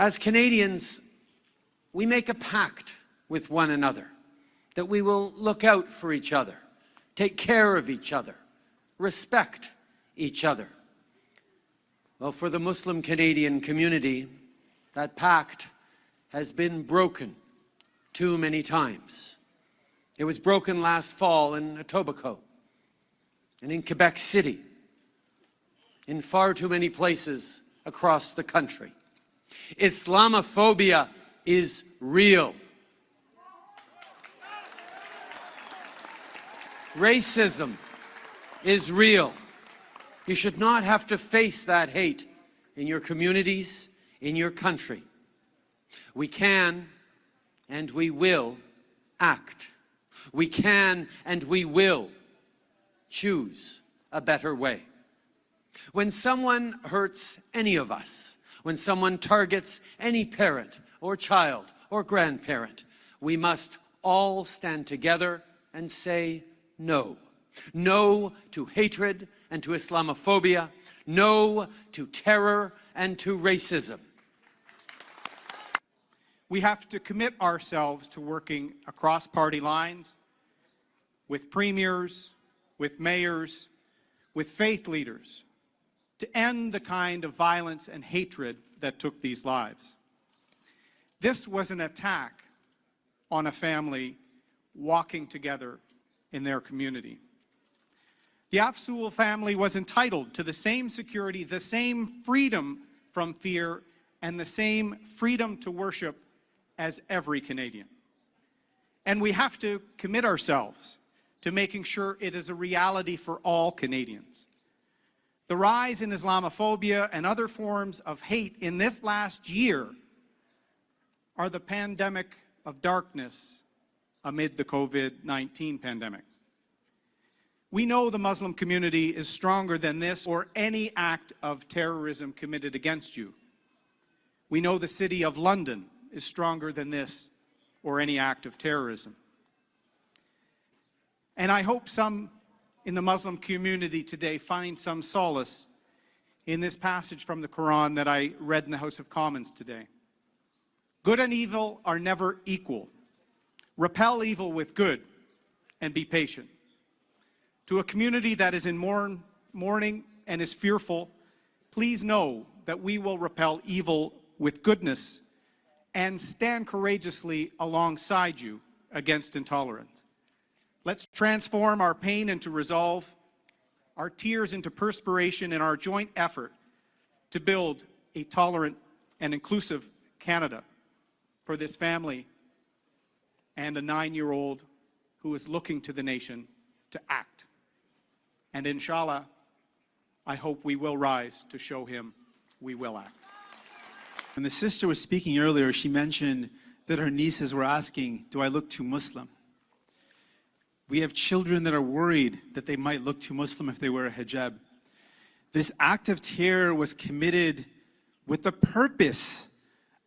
As Canadians, we make a pact with one another that we will look out for each other, take care of each other, respect each other. Well, for the Muslim Canadian community, that pact has been broken too many times. It was broken last fall in Etobicoke and in Quebec City, in far too many places across the country. Islamophobia is real. Racism is real. You should not have to face that hate in your communities, in your country. We can and we will act. We can and we will choose a better way. When someone hurts any of us, when someone targets any parent or child or grandparent, we must all stand together and say no. No to hatred and to Islamophobia. No to terror and to racism. We have to commit ourselves to working across party lines with premiers, with mayors, with faith leaders to end the kind of violence and hatred that took these lives. This was an attack on a family walking together in their community. The O'Toole family was entitled to the same security, the same freedom from fear, and the same freedom to worship as every Canadian. And we have to commit ourselves to making sure it is a reality for all Canadians. The rise in Islamophobia and other forms of hate in this last year are the pandemic of darkness amid the COVID-19 pandemic. We know the Muslim community is stronger than this or any act of terrorism committed against you. We know the City of London is stronger than this or any act of terrorism. And I hope some in the Muslim community today find some solace in this passage from the Quran that I read in the House of Commons today. Good and evil are never equal. Repel evil with good and be patient. To a community that is in mourning and is fearful, please know that we will repel evil with goodness and stand courageously alongside you against intolerance. Let's transform our pain into resolve, our tears into perspiration in our joint effort to build a tolerant and inclusive Canada for this family and a 9-year-old who is looking to the nation to act. And inshallah, I hope we will rise to show him we will act. When the sister was speaking earlier, she mentioned that her nieces were asking, do I look too Muslim? We have children that are worried that they might look too Muslim if they wear a hijab. This act of terror was committed with the purpose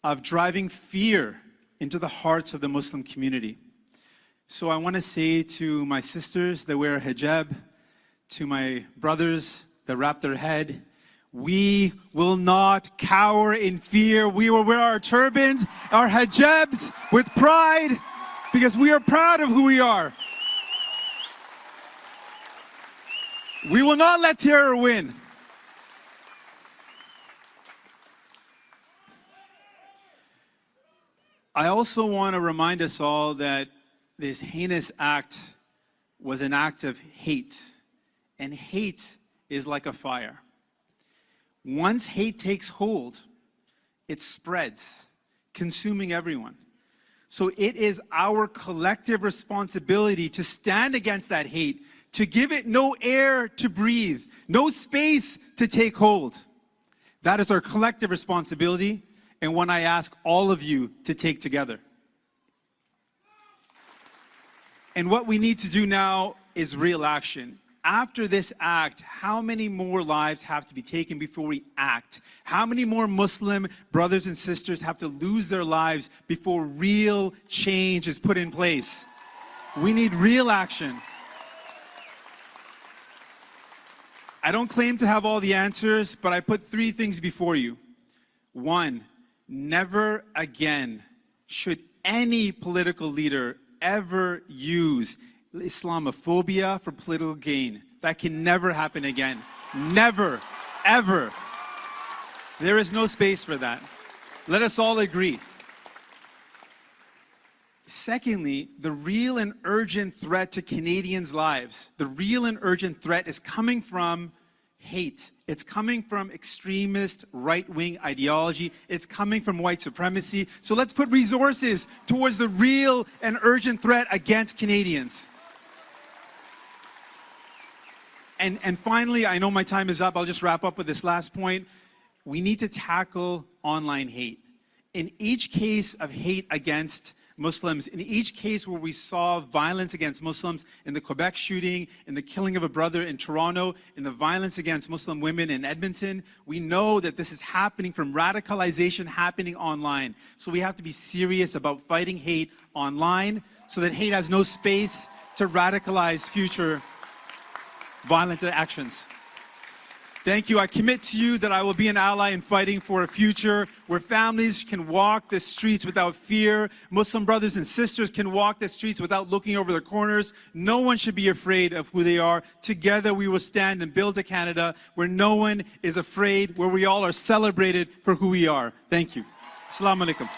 of driving fear into the hearts of the Muslim community. So I want to say to my sisters that wear a hijab, to my brothers that wrap their head, we will not cower in fear. We will wear our turbans, our hijabs with pride, because we are proud of who we are. We will not let terror win. I also want to remind us all that this heinous act was an act of hate. And hate is like a fire. Once hate takes hold, it spreads, consuming everyone. So it is our collective responsibility to stand against that hate, to give it no air to breathe, no space to take hold. That is our collective responsibility, and one I ask all of you to take together. And what we need to do now is real action. After this act, how many more lives have to be taken before we act? How many more Muslim brothers and sisters have to lose their lives before real change is put in place? We need real action. I don't claim to have all the answers, but I put 3 things before you. 1, never again should any political leader ever use Islamophobia for political gain. That can never happen again. Never, ever. There is no space for that. Let us all agree. Secondly, the real and urgent threat to Canadians' lives, the real and urgent threat is coming from hate. It's coming from extremist right-wing ideology. It's coming from white supremacy. So let's put resources towards the real and urgent threat against Canadians. And finally, I know my time is up. I'll just wrap up with this last point. We need to tackle online hate. In each case of hate against Muslims, in each case where we saw violence against Muslims, in the Quebec shooting, in the killing of a brother in Toronto, in the violence against Muslim women in Edmonton, we know that this is happening from radicalization happening online. So we have to be serious about fighting hate online so that hate has no space to radicalize future violent actions. Thank you. I commit to you that I will be an ally in fighting for a future where families can walk the streets without fear. Muslim brothers and sisters can walk the streets without looking over their corners. No one should be afraid of who they are. Together we will stand and build a Canada where no one is afraid, where we all are celebrated for who we are. Thank you. Assalamu alaikum.